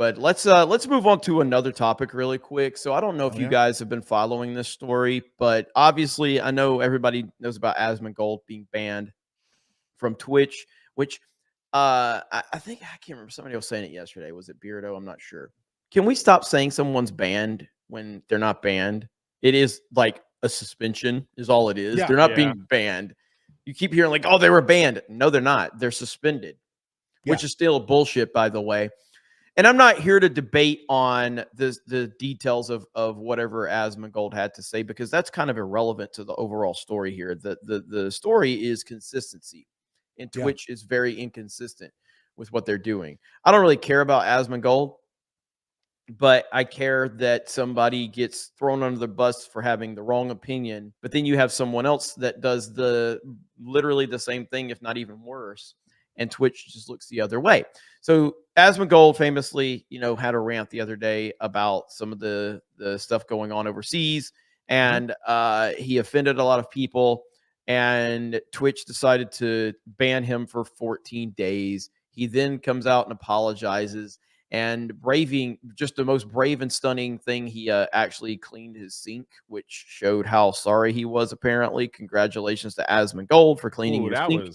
But let's move on to another topic really quick. So I don't know if you guys have been following this story, but obviously I know everybody knows about Asmongold being banned from Twitch, which I think I can't remember, somebody was saying it yesterday. Was it Beardo? I'm not sure. Can we stop saying someone's banned when they're not banned? It is like a suspension is all it is. Yeah. They're not being banned. You keep hearing like, oh, they were banned. No, they're not. They're suspended, which is still bullshit, by the way. And I'm not here to debate on the details of whatever Asmongold had to say, because that's kind of irrelevant to the overall story here. The story is consistency, and Twitch is very inconsistent with what they're doing. I don't really care about Asmongold, but I care that somebody gets thrown under the bus for having the wrong opinion. But then you have someone else that does literally the same thing, if not even worse. And Twitch just looks the other way. So Asmongold famously, had a rant the other day about some of the stuff going on overseas, and he offended a lot of people. And Twitch decided to ban him for 14 days. He then comes out and apologizes. And braving, just the most brave and stunning thing, he actually cleaned his sink, which showed how sorry he was, apparently. Congratulations to Asmongold for cleaning your sink.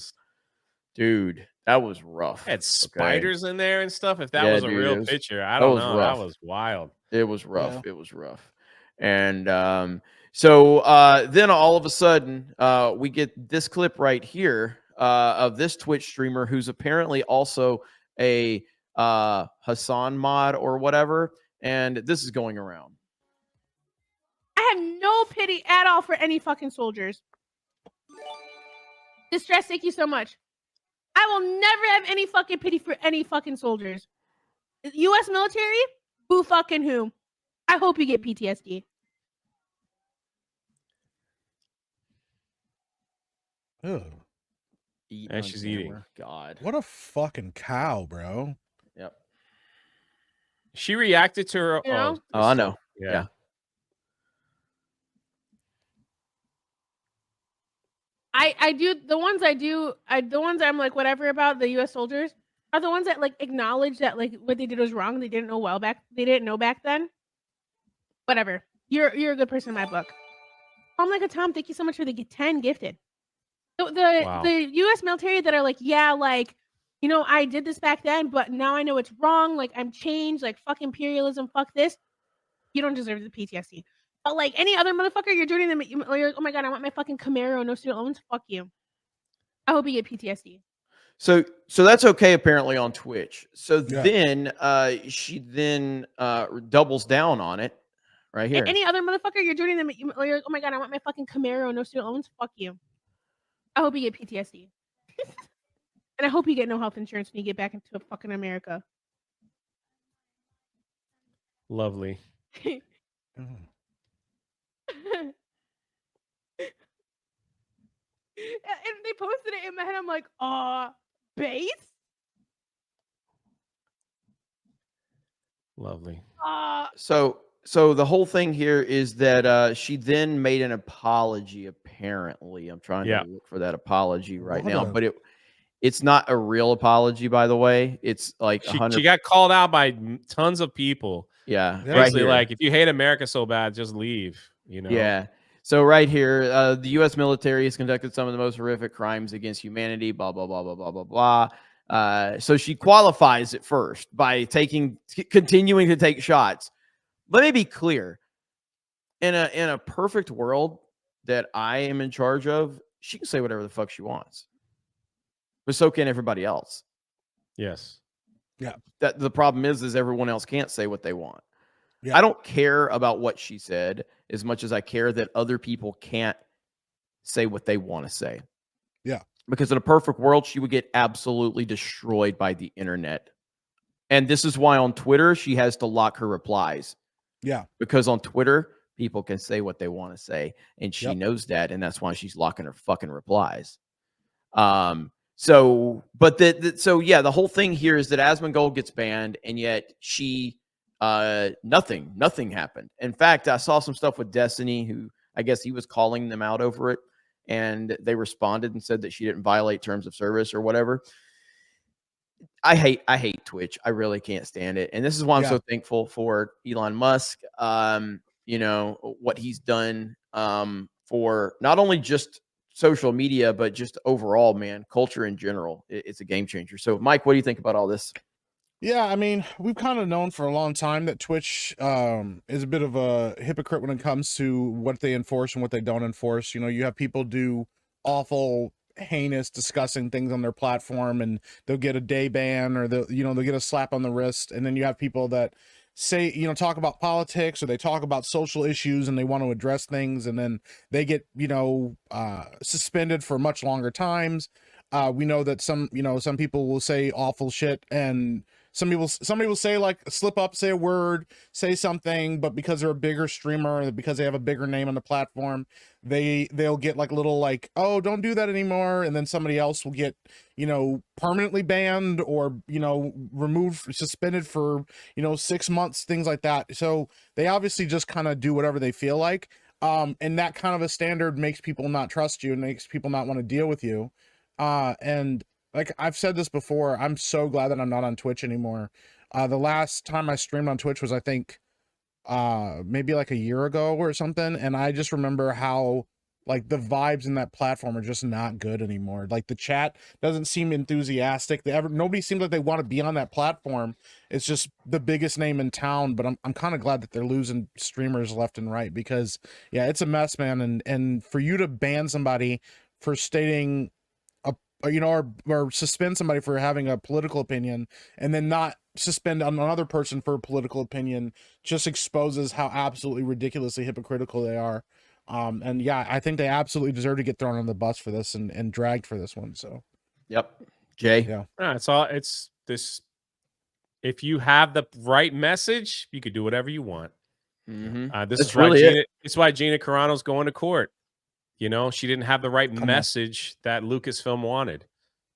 Dude, that was rough. Had spiders in there and stuff. If that was a real picture, I don't know. That was wild. It was rough. Yeah. It was rough. And so then all of a sudden, we get this clip right here of this Twitch streamer who's apparently also a Hassan mod or whatever. And this is going around. I have no pity at all for any fucking soldiers. Distress, thank you so much. I will never have any fucking pity for any fucking soldiers. U.S. military? Who fucking who? I hope you get PTSD. Ugh. And she's eating. God. What a fucking cow, bro. Yep. She reacted to her. Oh, I know. Yeah. I do the ones the ones I'm like whatever about the U.S. soldiers are the ones that like acknowledge that like what they did was wrong. They didn't know back then. Whatever. You're a good person in my book. I'm like a Tom. Thank you so much for the 10 gifted. The U.S. military that are like, yeah, like, I did this back then, but now I know it's wrong. Like, I'm changed. Like, fuck imperialism. Fuck this. You don't deserve the PTSD. But like any other motherfucker, you're joining them. You're like, oh my god, I want my fucking Camaro, no student loans. Fuck you. I hope you get PTSD. So that's okay apparently on Twitch. So then she then doubles down on it right here. Any other motherfucker, you're joining them. You're like, oh my god, I want my fucking Camaro, no student loans. Fuck you. I hope you get PTSD. And I hope you get no health insurance when you get back into fucking America. Lovely. And they posted it in my head. I'm like, base? Lovely. So the whole thing here is that she then made an apology, apparently. I'm trying to look for that apology right now, but it's not a real apology, by the way. It's like she got called out by tons of people. Yeah. Basically, like, if you hate America so bad, just leave, Yeah. So right here, the U.S. military has conducted some of the most horrific crimes against humanity, blah, blah, blah, blah, blah, blah, blah. So she qualifies it first by continuing to take shots. Let me be clear. In a perfect world that I am in charge of, she can say whatever the fuck she wants. But so can everybody else. Yes. Yeah. That the problem is everyone else can't say what they want. Yeah. I don't care about what she said as much as I care that other people can't say what they want to say. Yeah. Because in a perfect world, she would get absolutely destroyed by the internet. And this is why on Twitter, she has to lock her replies. Yeah. Because on Twitter, people can say what they want to say. And she knows that. And that's why she's locking her fucking replies. The whole thing here is that Asmongold gets banned, and yet she nothing happened. In fact, I saw some stuff with Destiny, who I guess he was calling them out over it, and they responded and said that she didn't violate terms of service or whatever. I hate Twitch. I really can't stand it. And this is why I'm so thankful for Elon Musk. You know, what he's done for not only just social media, but just overall, man, culture in general. It's a game changer. So, Mike, what do you think about all this? Yeah, I mean, we've kind of known for a long time that Twitch is a bit of a hypocrite when it comes to what they enforce and what they don't enforce. You know, you have people do awful, heinous, disgusting things on their platform, and they'll get a day ban, or they'll get a slap on the wrist. And then you have people that say, talk about politics, or they talk about social issues and they want to address things, and then they get, suspended for much longer times. We know that some people will say awful shit, and somebody will say, like, slip up, say a word, say something, but because they're a bigger streamer, because they have a bigger name on the platform, they'll get like little, like, oh, don't do that anymore. And then somebody else will get, permanently banned, or, removed, suspended for, 6 months, things like that. So they obviously just kind of do whatever they feel like. And that kind of a standard makes people not trust you and makes people not want to deal with you. And like I've said this before, I'm so glad that I'm not on Twitch anymore. The last time I streamed on Twitch was, I think, maybe like a year ago or something. And I just remember how, like, the vibes in that platform are just not good anymore. Like, the chat doesn't seem enthusiastic. Nobody seems like they want to be on that platform. It's just the biggest name in town, but I'm kind of glad that they're losing streamers left and right, because yeah, it's a mess, man. And for you to ban somebody for stating or suspend somebody for having a political opinion, and then not suspend another person for a political opinion, just exposes how absolutely ridiculously hypocritical they are. And yeah, I think they absolutely deserve to get thrown on the bus for this and dragged for this one. So, yep. Jay. Yeah. It's this. If you have the right message, you could do whatever you want. Mm-hmm. This is really it's why Gina Carano's going to court. She didn't have the right message that Lucasfilm wanted.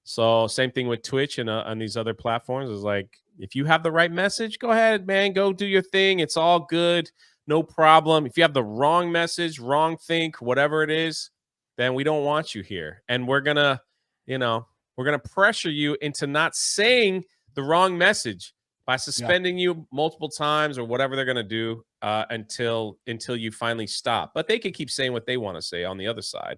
So same thing with Twitch and on these other platforms. Is like, if you have the right message, go ahead, man, go do your thing. It's all good. No problem. If you have the wrong message, wrong think, whatever it is, then we don't want you here. And we're going to pressure you into not saying the wrong message by suspending you multiple times, or whatever they're going to do until you finally stop. But they can keep saying what they want to say on the other side,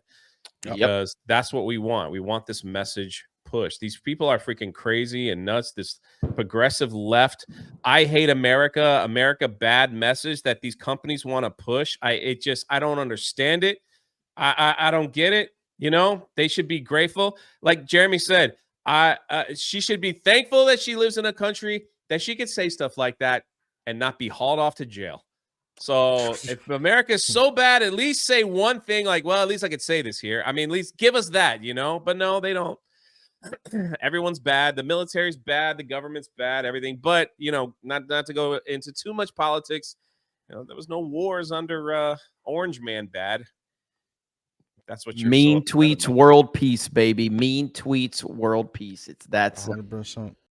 because that's what we want. We want this message push. These people are freaking crazy and nuts. This progressive left, I hate America bad message that these companies want to push. I don't understand it. I don't get it. They should be grateful. Like Jeremy said, she should be thankful that she lives in a country that she could say stuff like that and not be hauled off to jail. So if America is so bad, at least say one thing, like, well, at least I could say this here. I mean, at least give us that, But no, they don't. Everyone's bad. The military's bad. The government's bad. Everything. But not to go into too much politics. There was no wars under Orange Man bad. That's what you're mean tweets, world peace, baby. Mean tweets, world peace. That's 100%.